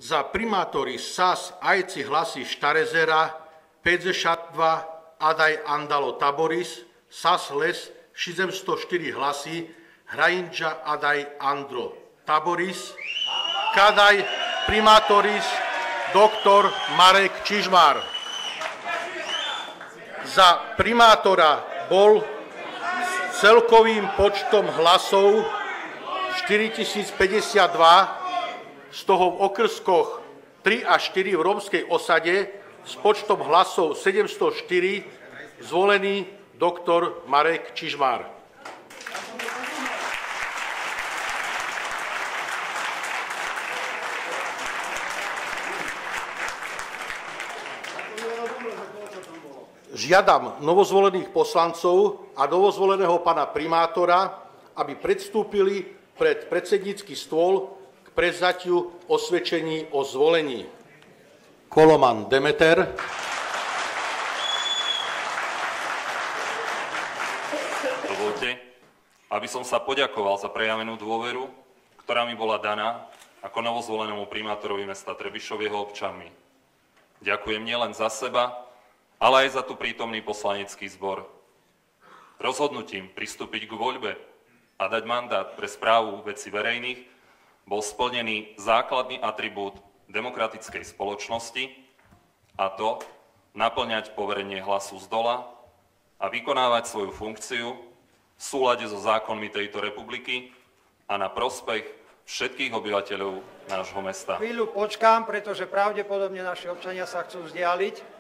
za primátory SAS Ajci Hlasy Štarezera, PZŠ2 Adaj Andalo Taboris, SAS Les 704 hlasy, Hrajinča Adaj Andro Taboris, Kadaj primátoris doktor Marek Čižmár. Za primátora bol s celkovým počtom hlasov 4052, z toho v okrskoch 3 a 4 v rómskej osade s počtom hlasov 704 zvolený doktor Marek Čižmár. Žiadam novozvolených poslancov a novozvoleného pána primátora, aby predstúpili pred predsednícky stôl k prevzatiu osvedčení o zvolení. Koloman Demeter. Dovoľte, aby som sa poďakoval za prejavenú dôveru, ktorá mi bola daná ako novozvolenému primátorovi mesta Trebišov jeho občanmi. Ďakujem nielen za seba, ale aj za tu prítomný poslanecký zbor. Rozhodnutím pristúpiť k voľbe a dať mandát pre správu vecí verejných bol splnený základný atribút demokratickej spoločnosti, a to naplňať poverenie hlasu zdola a vykonávať svoju funkciu v súlade so zákonmi tejto republiky a na prospech všetkých obyvateľov nášho mesta. Chvíľu počkám, pretože pravdepodobne naši občania sa chcú vzdialiť.